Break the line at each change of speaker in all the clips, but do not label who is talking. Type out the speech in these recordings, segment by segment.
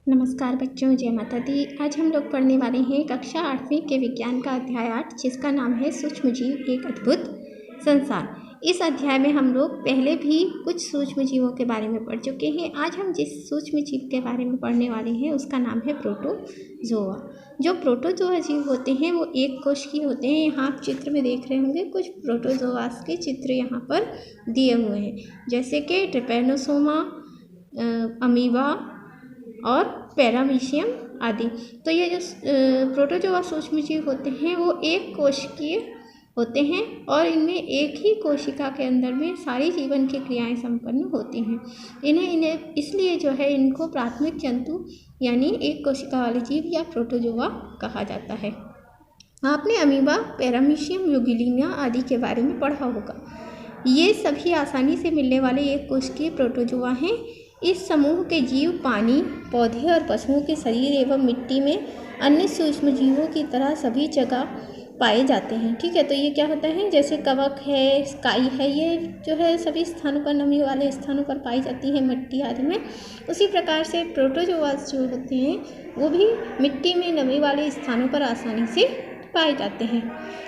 नमस्कार बच्चों, जय माता दी। आज हम लोग पढ़ने वाले हैं कक्षा 8वीं के विज्ञान का अध्याय 8, जिसका नाम है सूक्ष्म जीव एक अद्भुत संसार। इस अध्याय में हम लोग पहले भी कुछ सूक्ष्म जीवों के बारे में पढ़ चुके हैं। आज हम जिस सूक्ष्म जीव के बारे में पढ़ने वाले हैं उसका नाम है प्रोटोजोआ। जो प्रोटोजोआ जीव होते हैं वो एक कोशिकीय होते हैं। यहाँ आप चित्र में देख रहे होंगे कुछ प्रोटोजोआस के चित्र यहाँ पर दिए हुए हैं, जैसे कि ट्रिपैनोसोमा, अमीबा और पैरामीशियम आदि। तो ये जो प्रोटोजोआ सूक्ष्म जीव होते हैं वो एक कोशिकीय होते हैं और इनमें एक ही कोशिका के अंदर में सारी जीवन की क्रियाएं संपन्न होती हैं। इन्हें इसलिए जो है इनको प्राथमिक जंतु यानी एक कोशिका वाले जीव या प्रोटोजोआ कहा जाता है। आपने अमीबा, पैरामीशियम, यूगिलिना आदि के बारे में पढ़ा होगा। ये सभी आसानी से मिलने वाले एक कोशिकीय प्रोटोजोआ हैं। इस समूह के जीव पानी, पौधे और पशुओं के शरीर एवं मिट्टी में अन्य सूक्ष्म जीवों की तरह सभी जगह पाए जाते हैं। ठीक है, तो ये क्या होता है, जैसे कवक है, स्काई है, ये जो है सभी स्थानों पर, नमी वाले स्थानों पर पाई जाती है, मिट्टी आदि में। उसी प्रकार से प्रोटोजोआस जो होते हैं वो भी मिट्टी में नमी वाले स्थानों पर आसानी से पाए जाते हैं।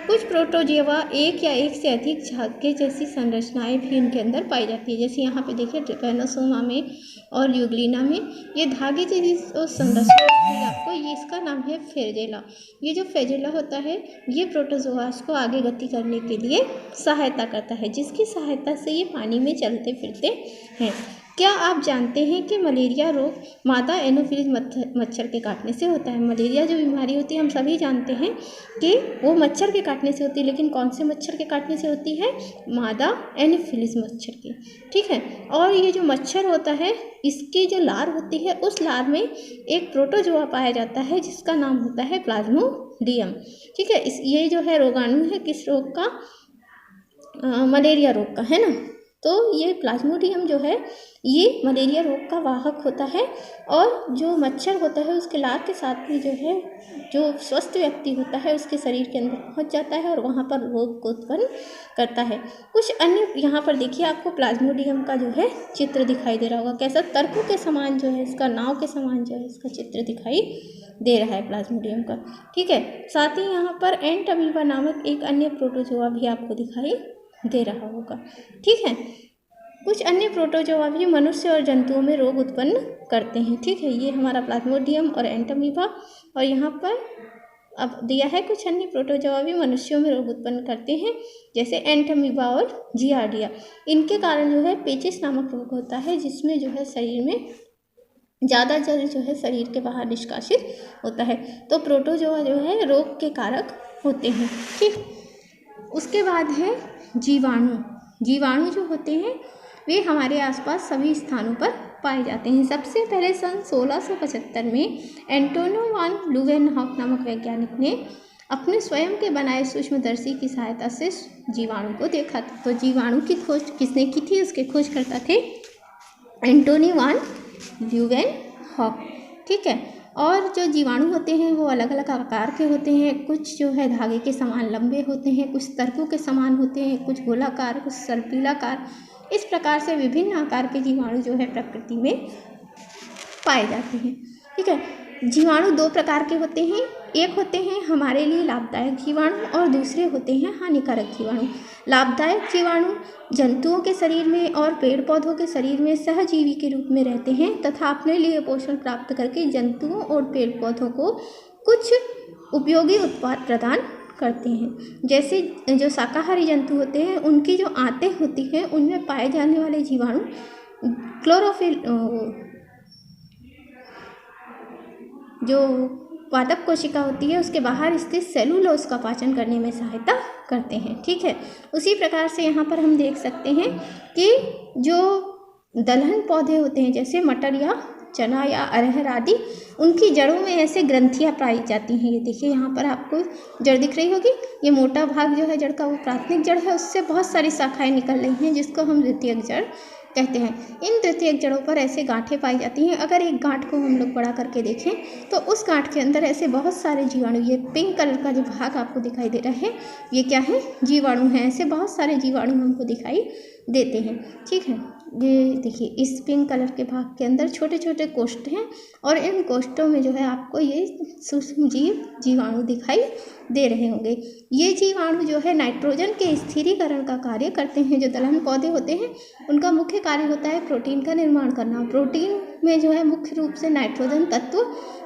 कुछ प्रोटोजोआ एक या एक से अधिक झागे जैसी संरचनाएं भी इनके अंदर पाई जाती है। जैसे यहाँ पे देखिए ट्रिपैनोसोमा में और यूग्लिना में ये धागे जैसी संरचना है आपको, ये इसका नाम है फ्लैजेला। ये जो फ्लैजेला होता है ये प्रोटोजोआस को आगे गति करने के लिए सहायता करता है, जिसकी सहायता से ये पानी में चलते फिरते हैं। क्या आप जानते हैं कि मलेरिया रोग मादा एनोफिलीज मच्छर के काटने से होता है? मलेरिया जो बीमारी होती है हम सभी जानते हैं कि वो मच्छर के काटने से होती है, लेकिन कौन से मच्छर के काटने से होती है? मादा एनोफिलीज मच्छर की। ठीक है, और ये जो मच्छर होता है इसकी जो लार होती है उस लार में एक प्रोटोजोआ पाया जाता है जिसका नाम होता है प्लाज्मोडियम। ठीक है, ये जो है रोगाणु है किस रोग का? मलेरिया रोग का, है ना। तो ये प्लाज्मोडियम जो है ये मलेरिया रोग का वाहक होता है और जो मच्छर होता है उसके लार के साथ में जो है जो स्वस्थ व्यक्ति होता है उसके शरीर के अंदर पहुंच जाता है और वहां पर रोग को उत्पन्न करता है। कुछ अन्य यहाँ पर देखिए आपको प्लाज्मोडियम का जो है चित्र दिखाई दे रहा होगा, कैसा तर्कों के समान जो है इसका, नाव के समान जो है इसका चित्र दिखाई दे रहा है प्लाज्मोडियम का। ठीक है, साथ ही यहाँ पर एंट अमीबा नामक एक अन्य प्रोटोजोआ भी आपको दिखाई दे रहा होगा। ठीक है, कुछ अन्य प्रोटोजोआ भी मनुष्य और जंतुओं में रोग उत्पन्न करते हैं। ठीक है, ये हमारा प्लाज्मोडियम और एंट अमीबा, और यहाँ पर अब दिया है कुछ अन्य प्रोटोजोआ भी मनुष्यों में रोग उत्पन्न करते हैं, जैसे एंट अमीबा और जियार्डिया। इनके कारण जो है पेचिस नामक रोग होता है, जिसमें जो है शरीर में ज़्यादा जल जो है शरीर के बाहर निष्कासित होता है। तो प्रोटोजोआ जो है रोग के कारक होते हैं। ठीक, उसके बाद है जीवाणु। जीवाणु जो होते हैं वे हमारे आसपास सभी स्थानों पर पाए जाते हैं। सबसे पहले सन 1675 में एंटोनियो वान लुवेनहॉक नामक वैज्ञानिक ने अपने स्वयं के बनाए सूक्ष्मदर्शी की सहायता से जीवाणु को देखा था। तो जीवाणु की खोज किसने की थी? उसके खोजकर्ता थे एंटोनियो वान लुवेनहॉक। ठीक है, और जो जीवाणु होते हैं वो अलग अलग आकार के होते हैं। कुछ जो है धागे के समान लंबे होते हैं, कुछ तर्कों के समान होते हैं, कुछ गोलाकार, कुछ सर्पिलाकार। इस प्रकार से विभिन्न आकार के जीवाणु जो है प्रकृति में पाए जाते हैं। ठीक है, जीवाणु दो प्रकार के होते हैं, एक होते हैं हमारे लिए लाभदायक जीवाणु और दूसरे होते हैं हानिकारक जीवाणु। लाभदायक जीवाणु जंतुओं के शरीर में और पेड़ पौधों के शरीर में सहजीवी के रूप में रहते हैं तथा अपने लिए पोषण प्राप्त करके जंतुओं और पेड़ पौधों को कुछ उपयोगी उत्पाद प्रदान करते हैं। जैसे जो शाकाहारी जंतु होते हैं उनकी जो आंतें होती हैं उनमें पाए जाने वाले जीवाणु क्लोरोफिल जो पादप कोशिका होती है उसके बाहर स्थित सेलुलोज का पाचन करने में सहायता करते हैं। ठीक है, उसी प्रकार से यहाँ पर हम देख सकते हैं कि जो दलहन पौधे होते हैं जैसे मटर या चना या अरहर आदि, उनकी जड़ों में ऐसे ग्रंथियाँ पाई जाती हैं। ये देखिए यहाँ पर आपको जड़ दिख रही होगी, ये मोटा भाग जो है जड़ का वो प्राथमिक जड़ है, उससे बहुत सारी शाखाएं निकल रही हैं जिसको हम द्वितीयक जड़ कहते हैं। इन द्वितीयक जड़ों पर ऐसे गांठें पाई जाती हैं। अगर एक गांठ को हम लोग बड़ा करके देखें तो उस गांठ के अंदर ऐसे बहुत सारे जीवाणु, ये पिंक कलर का जो भाग आपको दिखाई दे रहा है ये क्या है? जीवाणु हैं। ऐसे बहुत सारे जीवाणु हमको दिखाई देते हैं। ठीक है, ये देखिए इस पिंक कलर के भाग के अंदर छोटे छोटे कोष्ठ हैं और इन कोष्ठों में जो है आपको ये सूक्ष्म जीवाणु दिखाई दे रहे होंगे। ये जीवाणु जो है नाइट्रोजन के स्थिरीकरण का कार्य करते हैं। जो दलहन पौधे होते हैं उनका मुख्य कार्य होता है प्रोटीन का निर्माण करना। प्रोटीन में जो है मुख्य रूप से नाइट्रोजन तत्व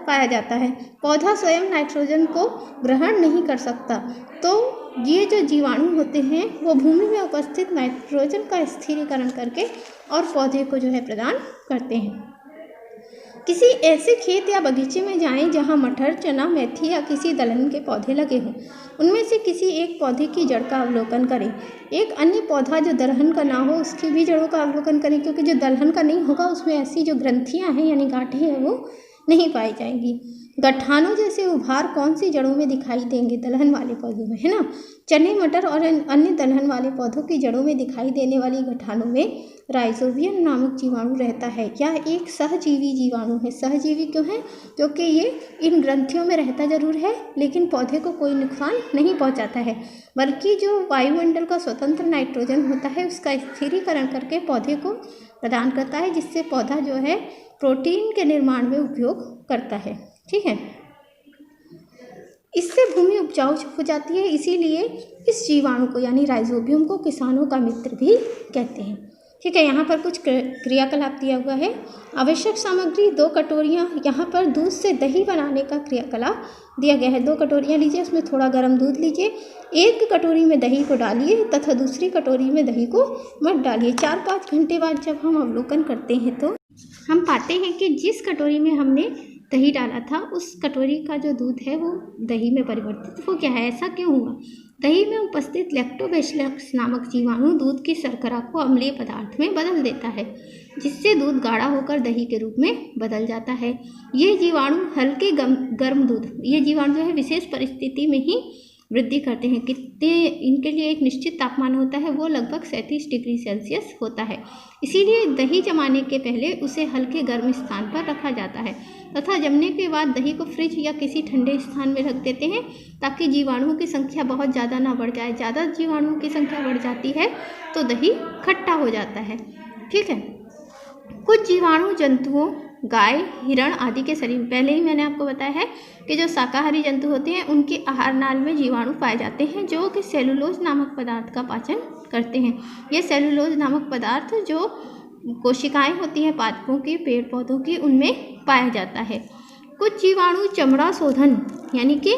पाया जाता है। पौधा स्वयं नाइट्रोजन को ग्रहण नहीं कर सकता, तो ये जो जीवाणु होते हैं वो भूमि में उपस्थित नाइट्रोजन का स्थिरीकरण करके और पौधे को जो है प्रदान करते हैं। किसी ऐसे खेत या बगीचे में जाएं जहां मटर, चना, मेथी या किसी दलहन के पौधे लगे हों। उनमें से किसी एक पौधे की जड़ का अवलोकन करें। एक अन्य पौधा जो दलहन का ना हो उसकी भी जड़ों का अवलोकन करें, क्योंकि जो दलहन का नहीं होगा उसमें ऐसी जो ग्रंथियाँ हैं यानी गांठें हैं वो नहीं पाई जाएंगी। गठानों जैसे उभार कौन सी जड़ों में दिखाई देंगे? दलहन वाले पौधों में, है ना। चने, मटर और अन्य दलहन वाले पौधों की जड़ों में दिखाई देने वाली गठानों में राइजोबियम नामक जीवाणु रहता है। यह एक सहजीवी जीवाणु है। सहजीवी क्यों है? क्योंकि ये इन ग्रंथियों में रहता जरूर है लेकिन पौधे को कोई नुकसान नहीं पहुंचाता है, बल्कि जो वायुमंडल का स्वतंत्र नाइट्रोजन होता है उसका स्थिरीकरण करके पौधे को प्रदान करता है, जिससे पौधा जो है प्रोटीन के निर्माण में उपयोग करता है। ठीक है, इससे भूमि उपजाऊ हो जाती है। इसीलिए इस जीवाणु को यानी राइजोबियम को किसानों का मित्र भी कहते हैं। ठीक है, यहाँ पर कुछ क्रियाकलाप दिया हुआ है। आवश्यक सामग्री 2 कटोरियाँ। यहाँ पर दूध से दही बनाने का क्रियाकलाप दिया गया है। 2 कटोरियाँ लीजिए, उसमें थोड़ा गर्म दूध लीजिए, 1 कटोरी में दही को डालिए तथा दूसरी कटोरी में दही को मत डालिए। 4-5 घंटे बाद जब हम अवलोकन करते हैं तो हम पाते हैं कि जिस कटोरी में हमने दही डाला था उस कटोरी का जो दूध है वो दही में परिवर्तित हो गया है। ऐसा क्यों हुआ? दही में उपस्थित लैक्टोबैसिलस नामक जीवाणु दूध की शर्करा को अम्लीय पदार्थ में बदल देता है, जिससे दूध गाढ़ा होकर दही के रूप में बदल जाता है। ये जीवाणु हल्के गर्म दूध, ये जीवाणु जो है विशेष परिस्थिति में ही वृद्धि करते हैं। कितने इनके लिए एक निश्चित तापमान होता है, वो लगभग 37 डिग्री सेल्सियस होता है। इसीलिए दही जमाने के पहले उसे हल्के गर्म स्थान पर रखा जाता है तथा जमने के बाद दही को फ्रिज या किसी ठंडे स्थान में रख देते हैं, ताकि जीवाणुओं की संख्या बहुत ज़्यादा ना बढ़ जाए। ज़्यादा जीवाणुओं की संख्या बढ़ जाती है तो दही खट्टा हो जाता है। ठीक है, कुछ जीवाणु जंतुओं, गाय, हिरण आदि के शरीर, पहले ही मैंने आपको बताया है कि जो शाकाहारी जंतु होते हैं उनके आहार नाल में जीवाणु पाए जाते हैं जो कि सेलुलोज नामक पदार्थ का पाचन करते हैं। ये सेलुलोज नामक पदार्थ जो कोशिकाएं होती हैं पादपों की, पेड़ पौधों की, उनमें पाया जाता है। कुछ जीवाणु चमड़ा शोधन यानी कि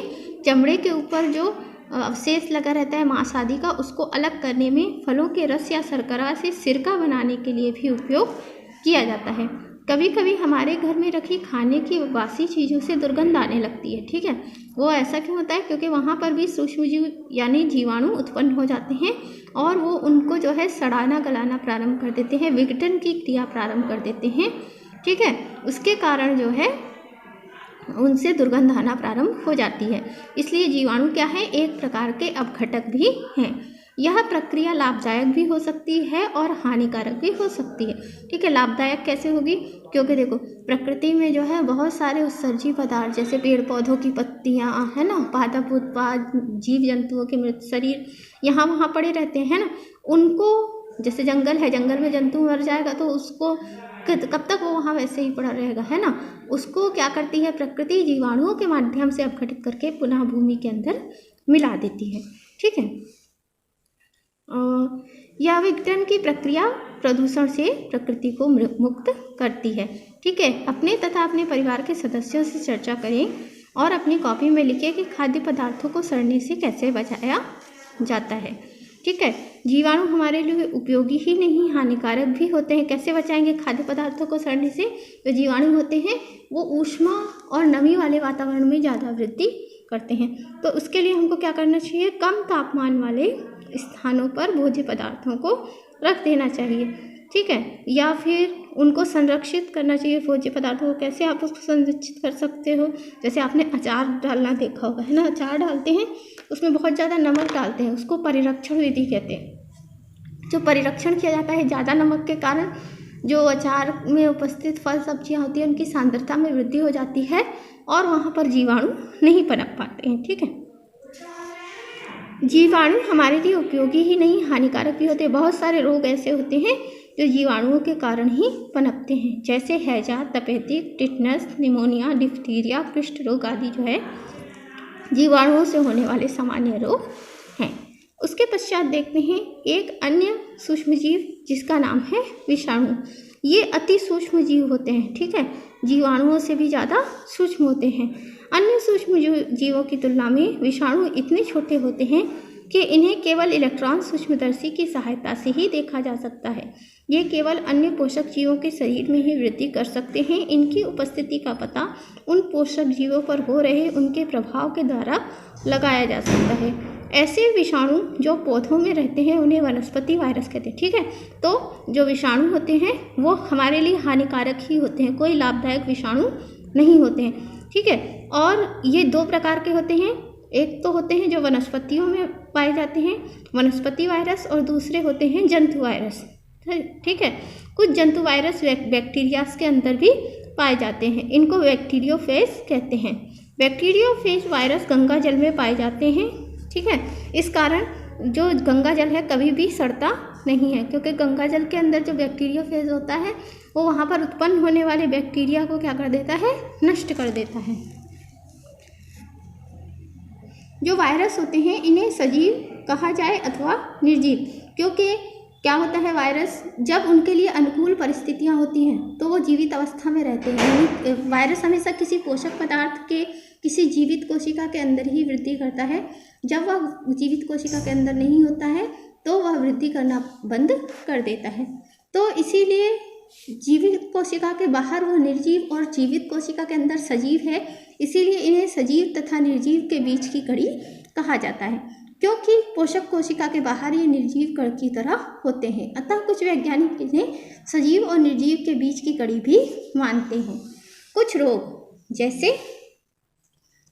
चमड़े के ऊपर जो अवशेष लगा रहता है मांस आदि का, उसको अलग करने में फलों के रस या शर्करा से सिरका बनाने के लिए भी उपयोग किया जाता है। कभी कभी हमारे घर में रखी खाने की बासी चीज़ों से दुर्गंध आने लगती है। ठीक है, वो ऐसा क्यों होता है? क्योंकि वहाँ पर भी सूक्ष्मजीव यानी जीवाणु उत्पन्न हो जाते हैं और वो उनको जो है सड़ाना गलाना प्रारंभ कर देते हैं, विघटन की क्रिया प्रारंभ कर देते हैं। ठीक है, उसके कारण जो है उनसे दुर्गंध आना प्रारंभ हो जाती है। इसलिए जीवाणु क्या है? एक प्रकार के अपघटक भी हैं। यह प्रक्रिया लाभदायक भी हो सकती है और हानिकारक भी हो सकती है। ठीक है, लाभदायक कैसे होगी? क्योंकि देखो प्रकृति में जो है बहुत सारे उत्सर्जी पदार्थ जैसे पेड़ पौधों की पत्तियाँ, है ना, पादप उत्पाद, जीव जंतुओं के मृत शरीर यहाँ वहाँ पड़े रहते हैं ना, उनको जैसे जंगल है, जंगल में जंतु मर जाएगा तो उसको कब तक वो वहाँ वैसे ही पड़ा रहेगा, है ना। उसको क्या करती है प्रकृति? जीवाणुओं के माध्यम से अपघटित करके पुनः भूमि के अंदर मिला देती है। ठीक है, यह विघटन की प्रक्रिया प्रदूषण से प्रकृति को मुक्त करती है। ठीक है, अपने तथा अपने परिवार के सदस्यों से चर्चा करें और अपनी कॉपी में लिखें कि खाद्य पदार्थों को सड़ने से कैसे बचाया जाता है। ठीक है, जीवाणु हमारे लिए उपयोगी ही नहीं हानिकारक भी होते हैं। कैसे बचाएंगे खाद्य पदार्थों को सड़ने से? तो जीवाणु होते हैं वो ऊष्मा और नमी वाले वातावरण में ज़्यादा वृद्धि करते हैं, तो उसके लिए हमको क्या करना चाहिए? कम तापमान वाले स्थानों पर भोज्य पदार्थों को रख देना चाहिए। ठीक है, या फिर उनको संरक्षित करना चाहिए भोज्य पदार्थों को। कैसे आप उसको संरक्षित कर सकते हो? जैसे आपने अचार डालना देखा होगा, है ना, अचार डालते हैं उसमें बहुत ज़्यादा नमक डालते हैं, उसको परिरक्षण विधि कहते हैं। जो परिरक्षण किया जाता है ज़्यादा नमक के कारण जो अचार में उपस्थित फल सब्जियाँ होती हैं उनकी सांद्रता में वृद्धि हो जाती है और वहाँ पर जीवाणु नहीं पनप पाते हैं। ठीक है, जीवाणु हमारे लिए उपयोगी ही नहीं हानिकारक भी होते हैं। बहुत सारे रोग ऐसे होते हैं जो जीवाणुओं के कारण ही पनपते हैं, जैसे हैजा, तपेदिक, टिटनस, निमोनिया, डिप्थीरिया, कुष्ठ रोग आदि जो है जीवाणुओं से होने वाले सामान्य रोग हैं। उसके पश्चात देखते हैं एक अन्य सूक्ष्मजीव जिसका नाम है विषाणु। ये अति सूक्ष्म जीव होते हैं, ठीक है, जीवाणुओं से भी ज़्यादा सूक्ष्म होते हैं। अन्य सूक्ष्म जीवों की तुलना में विषाणु इतने छोटे होते हैं कि इन्हें केवल इलेक्ट्रॉन सूक्ष्मदर्शी की सहायता से ही देखा जा सकता है। ये केवल अन्य पोषक जीवों के शरीर में ही वृद्धि कर सकते हैं। इनकी उपस्थिति का पता उन पोषक जीवों पर हो रहे उनके प्रभाव के द्वारा लगाया जा सकता है। ऐसे विषाणु जो पौधों में रहते हैं उन्हें वनस्पति वायरस कहते हैं, ठीक है। तो जो विषाणु होते हैं वो हमारे लिए हानिकारक ही होते हैं, कोई लाभदायक विषाणु नहीं होते हैं, ठीक है। और ये दो प्रकार के होते हैं, एक तो होते हैं जो वनस्पतियों में पाए जाते हैं वनस्पति वायरस, और दूसरे होते हैं जंतु वायरस, ठीक है। कुछ जंतु वायरस बैक्टीरियाज के अंदर भी पाए जाते हैं, इनको बैक्टीरियोफेज कहते हैं। बैक्टीरियोफेज वायरस गंगा जल में पाए जाते हैं, ठीक है। इस कारण जो गंगा जल है कभी भी सड़ता नहीं है, क्योंकि गंगा जल के अंदर जो बैक्टीरियोफेज होता है वो वहाँ पर उत्पन्न होने वाले बैक्टीरिया को क्या कर देता है, नष्ट कर देता है। जो वायरस होते हैं इन्हें सजीव कहा जाए अथवा निर्जीव, क्योंकि क्या होता है, वायरस जब उनके लिए अनुकूल परिस्थितियां होती हैं तो वो जीवित अवस्था में रहते हैं। यानी वायरस हमेशा किसी पोषक पदार्थ के किसी जीवित कोशिका के अंदर ही वृद्धि करता है। जब वह जीवित कोशिका के अंदर नहीं होता है तो वह वृद्धि करना बंद कर देता है। तो इसीलिए जीवित कोशिका के बाहर वो निर्जीव और जीवित कोशिका के अंदर सजीव है, इसीलिए इन्हें सजीव तथा निर्जीव के बीच की कड़ी कहा जाता है, क्योंकि पोषक कोशिका के बाहर ये निर्जीव कण की तरह होते हैं। अतः कुछ वैज्ञानिक इन्हें सजीव और निर्जीव के बीच की कड़ी भी मानते हैं। कुछ रोग जैसे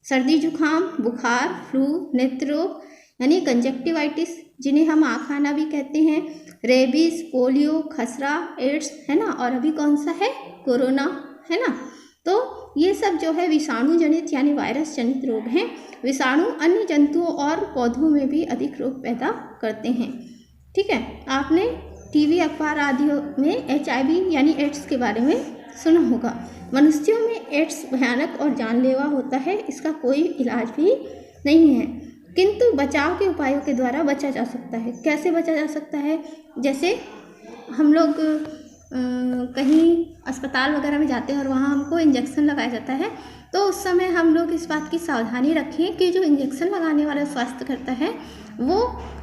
सर्दी जुकाम, बुखार, फ्लू, नेत्र रोग यानी कंजक्टिवाइटिस जिन्हें हम आँख आना भी कहते हैं, रेबीज, पोलियो, खसरा, एड्स, है ना, और अभी कौन सा है, कोरोना, है ना। तो ये सब जो है विषाणु जनित यानी वायरस जनित रोग हैं। विषाणु अन्य जंतुओं और पौधों में भी अधिक रोग पैदा करते हैं, ठीक है। आपने टीवी, अखबार आदि में HIV यानी एड्स के बारे में सुना होगा। मनुष्यों में एड्स भयानक और जानलेवा होता है, इसका कोई इलाज भी नहीं है, किंतु बचाव के उपायों के द्वारा बचा जा सकता है। कैसे बचा जा सकता है, जैसे हम लोग कहीं अस्पताल वगैरह में जाते हैं और वहाँ हमको इंजेक्शन लगाया जाता है, तो उस समय हम लोग इस बात की सावधानी रखें कि जो इंजेक्शन लगाने वाला स्वास्थ्यकर्ता है वो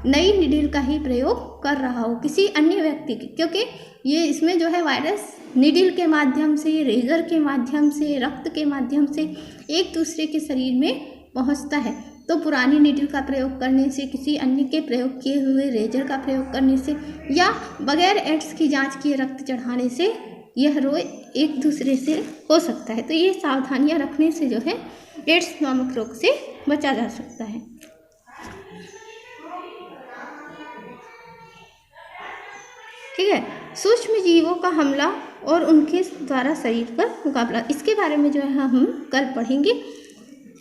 नई नीडल का ही प्रयोग कर रहा हो किसी अन्य व्यक्ति की, क्योंकि ये इसमें जो है वायरस नीडल के माध्यम से, रेजर के माध्यम से, रक्त के माध्यम से एक दूसरे के शरीर में पहुंचता है। तो पुरानी नीडल का प्रयोग करने से, किसी अन्य के प्रयोग किए हुए रेजर का प्रयोग करने से, या बगैर एड्स की जांच किए रक्त चढ़ाने से यह रोग एक दूसरे से हो सकता है। तो ये सावधानियां रखने से जो है एड्स नामक रोग से बचा जा सकता है। ठीक है, सूक्ष्म जीवों का हमला और उनके द्वारा शरीर पर मुकाबला, इसके बारे में जो है हम कल पढ़ेंगे।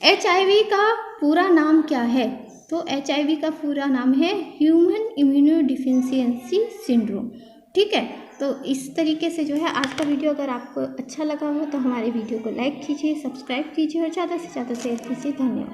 HIV का पूरा नाम क्या है, तो HIV का पूरा नाम है ह्यूमन इम्यूनोडिफिशियेंसी सिंड्रोम, ठीक है। तो इस तरीके से जो है आज का वीडियो अगर आपको अच्छा लगा हो तो हमारे वीडियो को लाइक कीजिए, सब्सक्राइब कीजिए और ज़्यादा से ज़्यादा शेयर कीजिए। धन्यवाद।